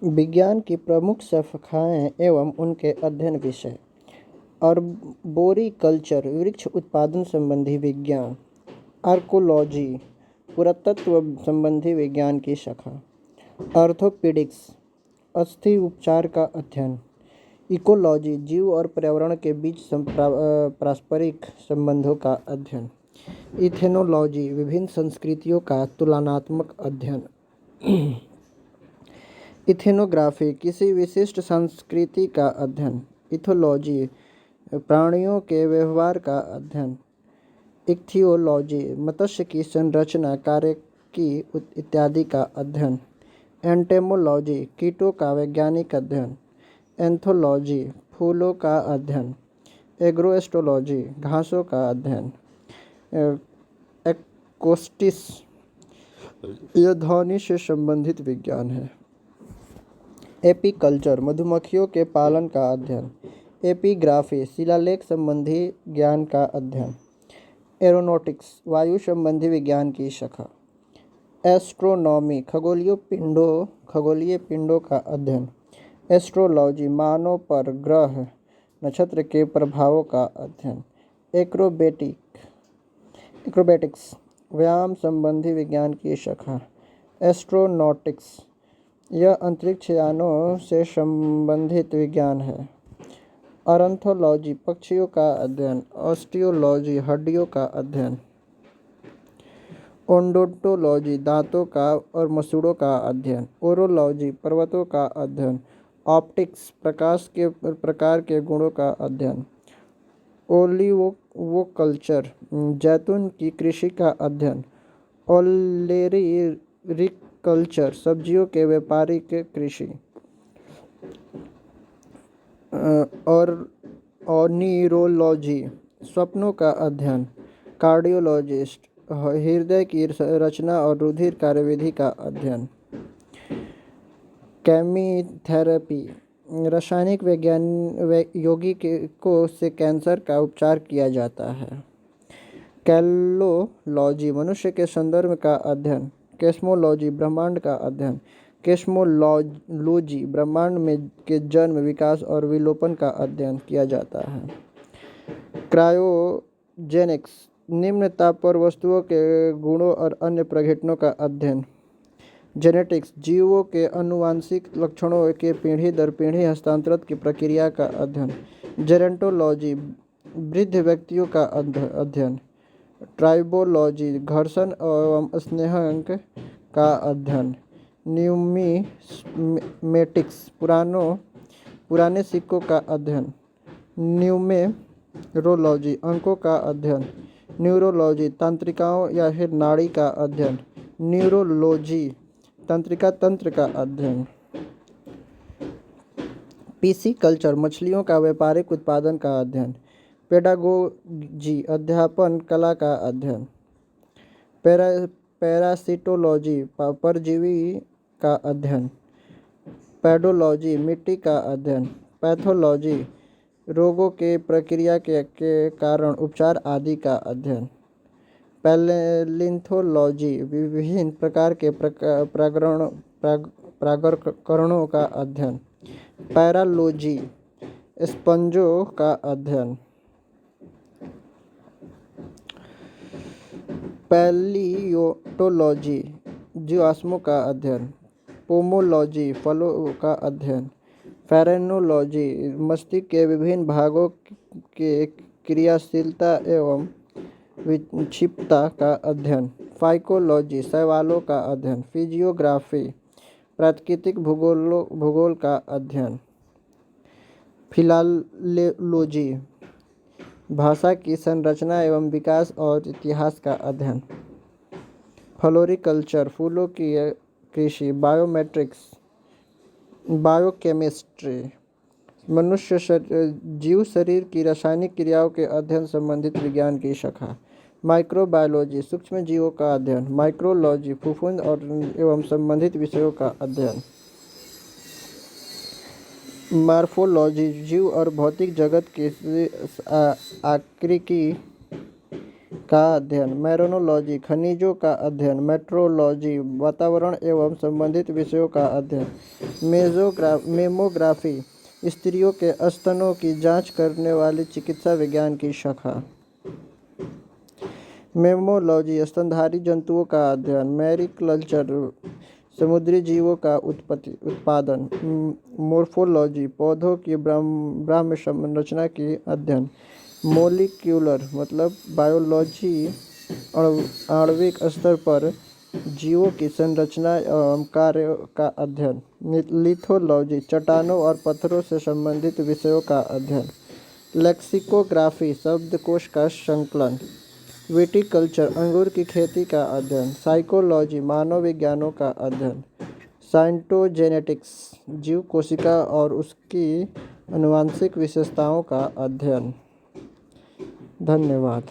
विज्ञान की प्रमुख शाखाएं एवं उनके अध्ययन विषय। आर्बोरिकल्चर वृक्ष उत्पादन संबंधी विज्ञान। आर्कोलॉजी पुरातत्व संबंधी विज्ञान की शाखा। ऑर्थोपेडिक्स अस्थि उपचार का अध्ययन। इकोलॉजी जीव और पर्यावरण के बीच पारस्परिक संबंधों का अध्ययन। इथेनोलॉजी विभिन्न संस्कृतियों का तुलनात्मक अध्ययन। इथेनोग्राफी किसी विशिष्ट संस्कृति का अध्ययन। इथोलॉजी प्राणियों के व्यवहार का अध्ययन। इक्थियोलॉजी मत्स्य की संरचना, कार्य की इत्यादि का अध्ययन। एंटेमोलॉजी कीटों का वैज्ञानिक अध्ययन। एंथोलॉजी फूलों का अध्ययन। एग्रोएस्ट्रोलॉजी घासों का अध्ययन। एक्कोस्टिक्स यह ध्वनि से संबंधित विज्ञान है। एपीकल्चर मधुमक्खियों के पालन का अध्ययन। एपिग्राफी शिलालेख संबंधी ज्ञान का अध्ययन। एरोनॉटिक्स वायु संबंधी विज्ञान की शाखा। एस्ट्रोनॉमी खगोलीय पिंडों का अध्ययन। एस्ट्रोलॉजी मानव पर ग्रह नक्षत्र के प्रभावों का अध्ययन। एक्रोबैटिक्स व्यायाम संबंधी विज्ञान की शाखा। एस्ट्रोनॉटिक्स यह अंतरिक्ष यानों से संबंधित विज्ञान है। ऑरन्थोलॉजी पक्षियों का अध्ययन। ऑस्टियोलॉजी हड्डियों का अध्ययन। ओडोंटोलॉजी दांतों का और मसूड़ों का अध्ययन। ओरोलॉजी पर्वतों का अध्ययन। ऑप्टिक्स प्रकाश के प्रकार के गुणों का अध्ययन। ओलिवोकल्चर जैतून की कृषि का अध्ययन। ओलेरीकल्चर सब्जियों के व्यापारिक कृषि। और न्यूरोलॉजी स्वप्नों का अध्ययन। कार्डियोलॉजिस्ट हृदय की रचना और रुधिर कार्यविधि का अध्ययन। केमीथेरेपी रासायनिक यौगिकों से कैंसर का उपचार किया जाता है। कैलोलॉजी मनुष्य के संदर्भ का अध्ययन। केस्मोलॉजी ब्रह्मांड का अध्ययन। केस्मोलॉजी ब्रह्मांड में के जन्म, विकास और विलोपन का अध्ययन किया जाता है। क्रायोजेनिक्स निम्न ताप पर वस्तुओं के गुणों और अन्य प्रघटनों का अध्ययन। जेनेटिक्स जीवों के आनुवंशिक लक्षणों के पीढ़ी दर पीढ़ी हस्तांतरण की प्रक्रिया का अध्ययन। जेरोंटोलॉजी वृद्ध व्यक्तियों का अध्ययन। ट्राइबोलॉजी घर्षण एवं स्नेहक का अध्ययन। न्यूमिमेटिक्स पुराने सिक्कों का अध्ययन। न्यूमेरोलॉजी अंकों का अध्ययन। न्यूरोलॉजी तंत्रिकाओं या फिर नाड़ी का अध्ययन। न्यूरोलॉजी तंत्रिका तंत्र का अध्ययन। पीसी कल्चर मछलियों का व्यापारिक उत्पादन का अध्ययन। पेडागोजी अध्यापन कला का अध्ययन। पैरासिटोलॉजी परजीवी का अध्ययन। पैडोलॉजी मिट्टी का अध्ययन। पैथोलॉजी रोगों के प्रक्रिया के कारण उपचार आदि का अध्ययन। पैलेंथोलॉजी विभिन्न प्रकार के प्रागरणों का अध्ययन। पैरालॉजी स्पंजों का अध्ययन। पैलियोटोलॉजी जीवाश्मों का अध्ययन। पोमोलॉजी फलों का अध्ययन। फेरेनोलॉजी मस्तिष्क के विभिन्न भागों के क्रियाशीलता एवं विक्षिप्तता का अध्ययन। फाइकोलॉजी शैवालों का अध्ययन। फिजियोग्राफी प्राकृतिक भूगोल का अध्ययन। फिलालोजी भाषा की संरचना एवं विकास और इतिहास का अध्ययन। फ्लोरिकल्चर फूलों की कृषि। बायोकेमिस्ट्री मनुष्य जीव शरीर की रासायनिक क्रियाओं के अध्ययन संबंधित विज्ञान की शाखा। माइक्रोबायोलॉजी सूक्ष्म जीवों का अध्ययन। माइक्रोलॉजी फफूंद और एवं संबंधित विषयों का अध्ययन। मॉर्फोलॉजी जीव और भौतिक जगत की आकृति का अध्ययन, मैरिनोलॉजी खनिजों का अध्ययन, मेट्रोलॉजी वातावरण एवं संबंधित विषयों का अध्ययन, मेमोग्राफी स्त्रियों के स्तनों की जांच करने वाली चिकित्सा विज्ञान की शाखा, मेमोलॉजी स्तनधारी जंतुओं का अध्ययन, मैरीकल्चर समुद्री जीवों का उत्पादन, मोर्फोलॉजी पौधों की ब्रह्म संरचना की अध्ययन, मोलिक्यूलर मतलब बायोलॉजी आणविक स्तर पर जीवों की संरचना एवं कार्यों का अध्ययन, लिथोलॉजी चट्टानों और पत्थरों से संबंधित विषयों का अध्ययन, लेक्सिकोग्राफी शब्दकोश का संकलन, विटिकल्चर अंगूर की खेती का अध्ययन, साइकोलॉजी मानव विज्ञानों का अध्ययन, साइटोजेनेटिक्स जीव कोशिका और उसकी आनुवंशिक विशेषताओं का अध्ययन। धन्यवाद।